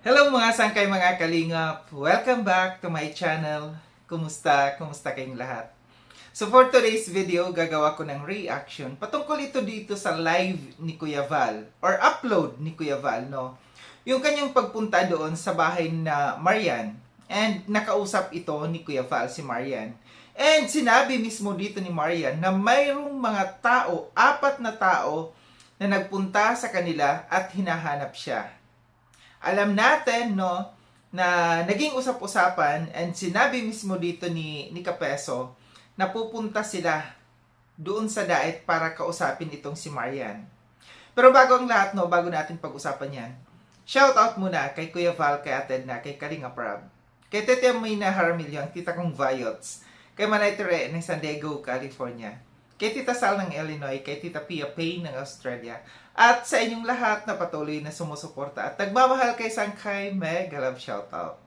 Hello mga sangkay mga kalingap! Welcome back to my channel. Kumusta? Kumusta kayong lahat? So for today's video, gagawa ko ng reaction patungkol ito dito sa live ni Kuya Val or upload ni Kuya Val, no? Yung kanyang pagpunta doon sa bahay na Marian and nakausap ito ni Kuya Val si Marian. And sinabi mismo dito ni Marian na mayroong mga tao, 4 na tao na nagpunta sa kanila at hinahanap siya. Alam natin, no, na naging usap-usapan and sinabi mismo dito ni Kapeso na pupunta sila doon sa daet para kausapin itong si Marian. Pero bago ang lahat, no, bago natin pag-usapan yan, shout out muna kay Kuya Val, kay Ate Edna, kay Kalinga Prab, kay Tete Mayna Haramilyon, Tita Kong Viots, kay Manay Tere ng San Diego, California, kay Tita Sal ng Illinois, kay Tita Pia Payne ng Australia, at sa inyong lahat na patuloy na sumusuporta at nagmamahal kay Sangkay, mega love shoutout.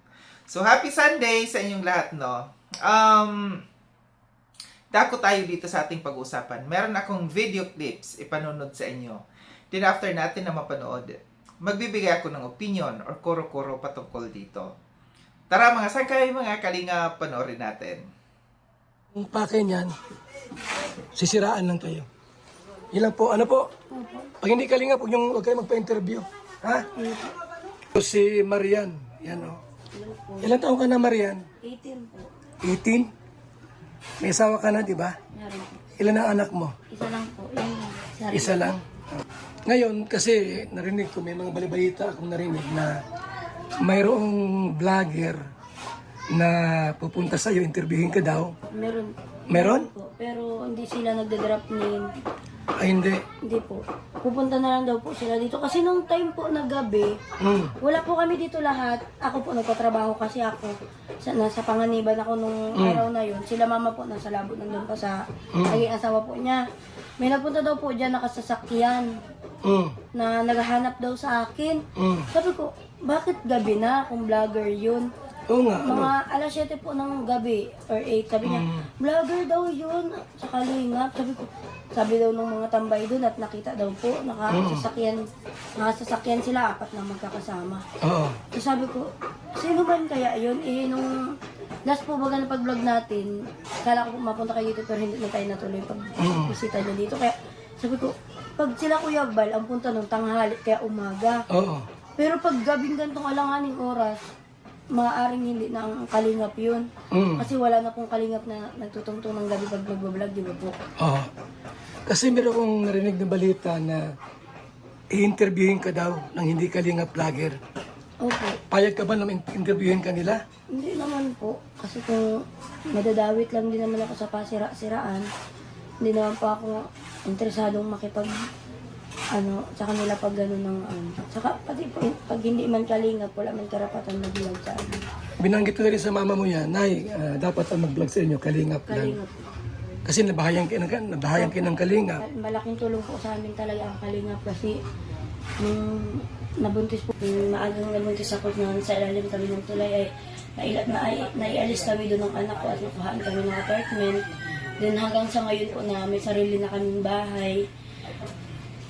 So happy Sunday sa inyong lahat, no? Dako tayo dito sa ating pag-usapan. Meron akong video clips ipanunod sa inyo. Then after natin na mapanood, magbibigay ako ng opinion or kuro-kuro patungkol dito. Tara mga Sangkay, mga kalinga, panoorin natin. Ang pake niyan, sisiraan lang kayo. Ilan po, ano po? Pag hindi kalinga, huwag kayo magpa-interview. Ha? Si Marian, yan o. Ilan taong ka na, Marian? 18 po. 18? May asawa ka na, di ba? Meron po. Ilan ang anak mo? Isa lang po. Yun lang. Sarili. Isa lang. Ngayon, kasi narinig ko, may mga balibalita akong narinig na mayroong vlogger na pupunta sa'yo, interviewin ka daw. Meron. Meron? Po. Pero hindi sila nagda-drop name. Ay, hindi. Hindi po. Pupunta na lang daw po sila dito. Kasi nung time po na gabi, wala po kami dito lahat. Ako po nagpatrabaho kasi ako. Nasa Panganiban ako nung araw na yun. Sila mama po nasa labo nandun pa sa naging asawa po niya. May nagpunta daw po dyan nakasasakyan na naghahanap daw sa akin. Sabi ko, bakit gabi na kung vlogger yun? Oo nga, ano? Mga alas 7 po ng gabi or 8, sabi niya, vlogger daw yun sa Kalingap. Sabi daw ng mga tambay doon at nakita daw po, nakasasakyan sila, 4 na magkakasama. Oo. So sabi ko, sino ba kaya yun? Eh, nung last po baga na pag-vlog natin, kala ko mapunta kayo dito pero hindi na tayo natuloy pag-bisita niya dito. Kaya sabi ko, pag sila Kuya Val, ang punta nung tanghali, kaya umaga. Oo. Pero pag gabing gantong alanganing oras, maaaring hindi na ang kalingap yun. Kasi wala na pong kalingap na nagtutungtong ng gabi pag nagbablog, di ba po? Oo. Kasi meron akong narinig na balita na i-interviewin ka daw ng hindi kalinga vlogger. Opo. Payag ka ba na interviewin ka nila? Hindi naman po. Kasi kung madadawit lang din naman ako sa pasira-siraan, hindi naman po ako interesadong makipag sa kanila pag gano'n ng Saka pati po, pag hindi man kalingap, wala man karapatan mag-vlog sa akin. Binanggit ko na rin sa mama mo yan, Nay, dapat ang mag-vlog sa inyo, kalingap lang. Kalingap. Kasi nabahayan kayo ng kalingap. Malaking tulong po sa amin talaga ang kalingap kasi nung nabuntis po, maagang nabuntis ako na sa ilalim kami ng tulay ay naialis kami doon ng anak ko at nakuhaan kami ng apartment. Then hanggang sa ngayon po na may sarili na kaming bahay.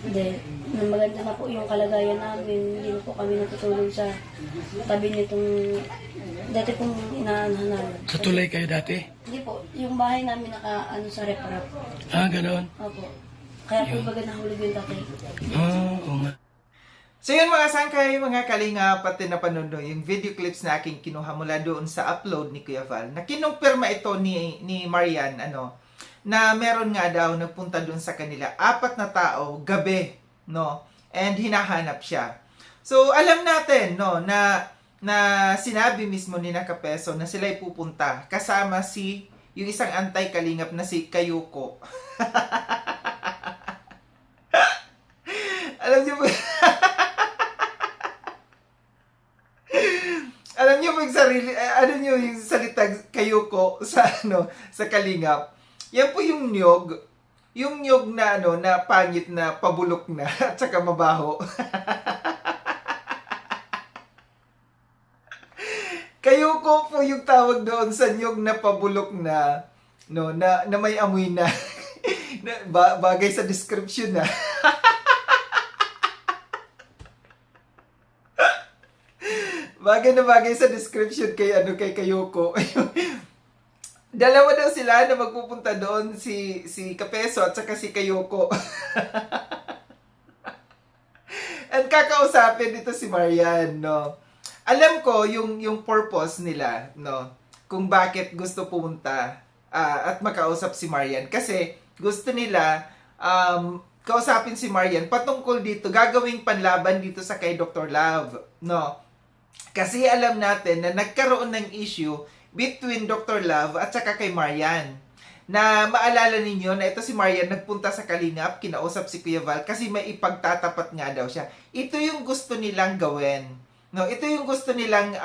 Then, maganda na po yung kalagayan namin. Hindi na po kami natutulog sa tabi nitong dati pong inaanahan namin. Sa tulay kayo dati? Hindi po, yung bahay namin sa rep-rap. Ah, ganoon. Opo. Kaya po baga nahulog yung tatay. Oo nga. So yun mga Sangkay, mga kalinga, pati na panuno, yung video clips na aking kinuha mula doon sa upload ni Kuya Val, na kinumpirma ito ni Marian, na meron nga daw nagpunta doon sa kanila, 4 na tao, gabi, no? And hinahanap siya. So alam natin, no, na sinabi mismo ni Kapeso na sila'y pupunta kasama yung isang anti-kalingap na si Kayuko. Alam niyo ba? Alam niyo yung sarili, yung salitang Kayuko sa kalingap. Yan po yung nyog na na pangit na pabulok na at saka mabaho. Kayuko po yung tawag doon sa nyog na pabulok na na may amoy na, bagay sa description na. Bagay na bagay sa description kay Kayoko. Dalawa daw sila na magpupunta doon, si Kapeso at saka si Kayoko. At kakausapin dito si Marian, no. Alam ko yung purpose nila, no, kung bakit gusto pumunta at makausap si Marian, kasi gusto nila kausapin si Marian patungkol dito, gagawing panlaban dito sa kay Dr. Love, no. Kasi alam natin na nagkaroon ng issue between Dr. Love at saka kay Marian. Na maalala ninyo na ito si Marian nagpunta sa Kalingap, kinausap si Kuya Val kasi may ipagtatapat nga daw siya. Ito yung gusto nilang gawin. No, ito yung gusto nilang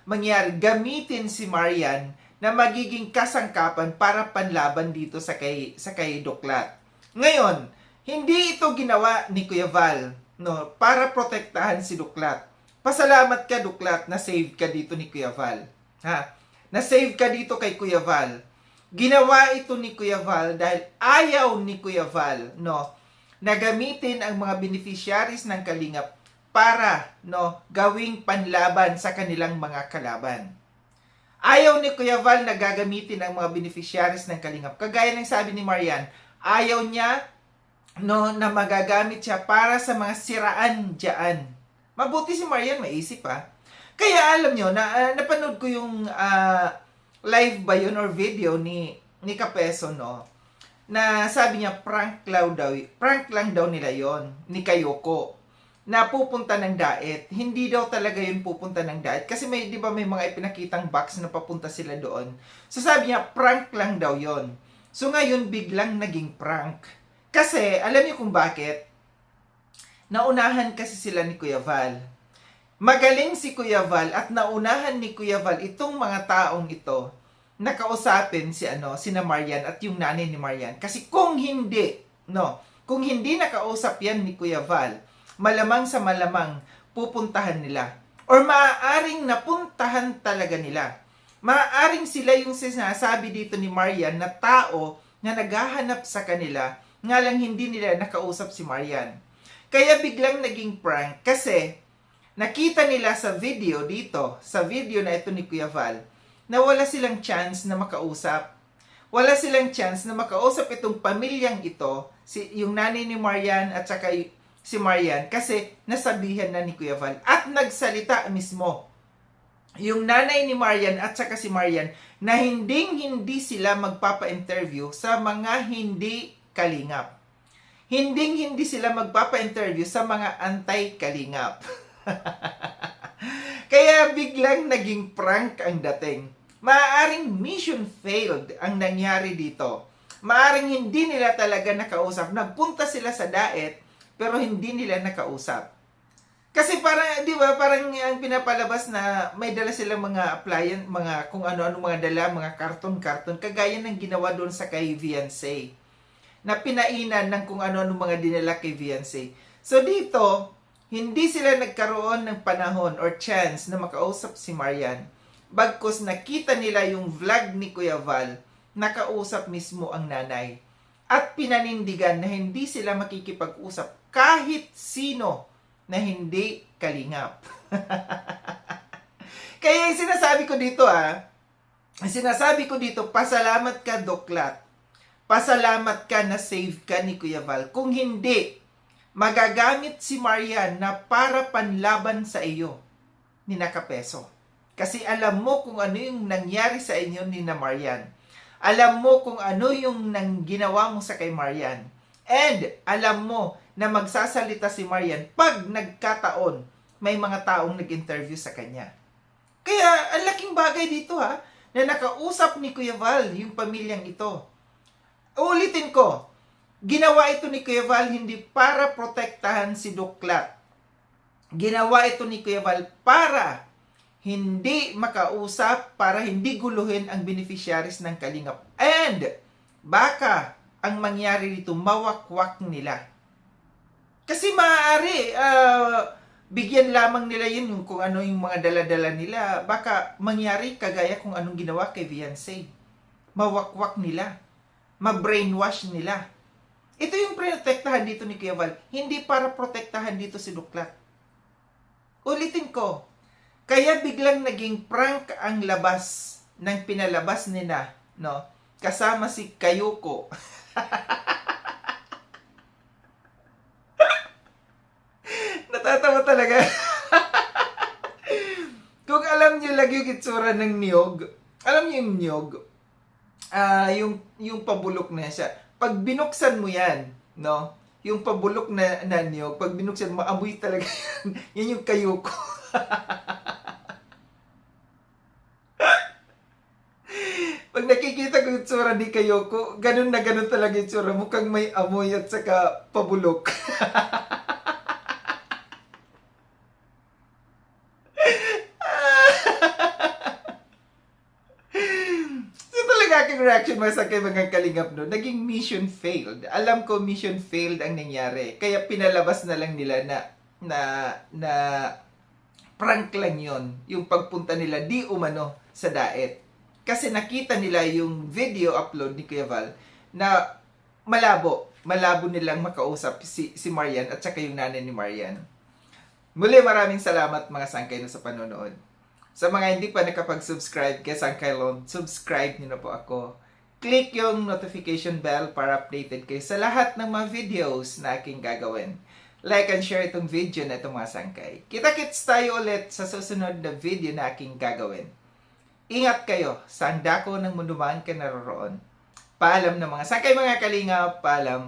mangyari. Gamitin si Marian na magiging kasangkapan para panlaban dito sa kay Duklat. Ngayon, hindi ito ginawa ni Kuya Val, no, para protektahan si Duklat. Pasalamat ka, Duklat, na save ka dito ni Kuya Val. Ha? Na save ka dito kay Kuya Val. Ginawa ito ni Kuya Val dahil ayaw ni Kuya Val, no, na gamitin ang mga beneficiaries ng Kalingap para, no, gawing panlaban sa kanilang mga kalaban. Ayaw ni Kuya Val na gagamitin ang mga beneficiaries ng Kalingap. Kagaya ng sabi ni Marian, ayaw niya, no, na magagamit siya para sa mga siraan dyan. Mabuti si Marian, maisip ha. Kaya alam nyo, napanood ko yung live ba yun or video ni Kapeso, no, na sabi niya prank lang daw nila yon ni Kayoko na pupunta ng Daet. Hindi daw talaga yun pupunta ng Daet kasi may, di ba, may mga ipinakitang box na papunta sila doon. So sabi niya prank lang daw yon. So ngayon biglang naging prank. Kasi alam niyo kung bakit? Naunahan kasi sila ni Kuya Val. Magaling si Kuya Val at naunahan ni Kuya Val itong mga taong ito na kausapin sina Marian at yung nanay ni Marian. Kasi kung hindi nakausap yan ni Kuya Val, malamang sa malamang pupuntahan nila. Or maaaring napuntahan talaga nila. Maaaring sila yung sinasabi dito ni Marian na tao na naghahanap sa kanila, nga lang hindi nila nakausap si Marian. Kaya biglang naging prank kasi nakita nila sa video dito, sa video na ito ni Kuya Val, na wala silang chance na makausap. Wala silang chance na makausap itong pamilyang ito, yung nanay ni Marian at saka si Marian, kasi nasabihan na ni Kuya Val. At nagsalita mismo yung nanay ni Marian at saka si Marian na hindi sila magpapa-interview sa mga hindi kalingap. Hindi sila magpapa-interview sa mga anti-kalingap. Kaya biglang naging prank ang dating. Maaaring mission failed ang nangyari dito. Maaaring hindi nila talaga nakausap. Nagpunta sila sa Daet, pero hindi nila nakausap. Kasi parang, di ba, parang ang pinapalabas na may dala silang mga appliance, mga kung ano-ano mga dala, mga karton-karton, kagaya ng ginawa doon sa kay Viancy. Na pinainan ng kung ano-ano mga dinala kay Viancy. So dito, hindi sila nagkaroon ng panahon or chance na makausap si Marian. Bagkus nakita nila yung vlog ni Kuya Val, nakausap mismo ang nanay. At pinanindigan na hindi sila makikipag-usap kahit sino na hindi kalingap. Kaya yung sinasabi ko dito, pasalamat ka, Duklat. Pasalamat ka na save ka ni Kuya Val. Kung hindi, magagamit si Marian na para panlaban sa iyo ni Kapeso. Kasi alam mo kung ano yung nangyari sa inyo ni Marian. Alam mo kung ano yung ginawa mo sa kay Marian. And alam mo na magsasalita si Marian pag nagkataon may mga taong nag-interview sa kanya. Kaya ang laking bagay dito na nakausap ni Kuya Val yung pamilyang ito. Ulitin ko, ginawa ito ni Kuya Val hindi para protektahan si Duklat. Ginawa ito ni Kuya Val para hindi makausap, para hindi guluhin ang beneficiaries ng Kalingap. And baka ang mangyari dito, mawakwak nila. Kasi maaari, bigyan lamang nila yun kung ano yung mga dala-dala nila. Baka mangyari kagaya kung anong ginawa kay Viancy. Mawakwak nila. Ma-brainwash nila. Ito yung protektahan dito ni Kuya Val. Hindi para protektahan dito si Duklat. Ulitin ko. Kaya biglang naging prank ang labas ng pinalabas nila, no? Kasama si Kayoko. Natatawa talaga. Kung alam niyo lagi yung itsura ng niyog, alam niyo yung niyog, yung pabulok na siya. Pag binuksan mo yan, no? Yung pabulok na niyog, pag binuksan mo, amoy talaga yan. Yan yung Kayoko. Pag nakikita ko yung tsura ni Kayoko, ganun na ganun talaga yung tsura. Mukhang may amoy at saka pabulok. So talaga aking reaction mga sakay mga kalingap no, naging mission failed. Alam ko mission failed ang nangyari. Kaya pinalabas na lang nila na prank lang yon yung pagpunta nila di umano sa daet. Kasi nakita nila yung video upload ni Kuya Val na malabo nilang makausap si Marian at saka yung nanay ni Marian. Muli maraming salamat mga sangkay na sa panonood. Sa mga hindi pa nakapag-subscribe kay Sangkay Lon, subscribe niyo na po ako. Click yung notification bell para updated kayo sa lahat ng mga videos na aking gagawin. Like and share itong video na itong mga sangkay. Kita-kits tayo ulit sa susunod na video na aking gagawin. Ingat kayo sa dako ng mundo man ka naroroon. Paalam na mga sangkay mga kalinga, paalam.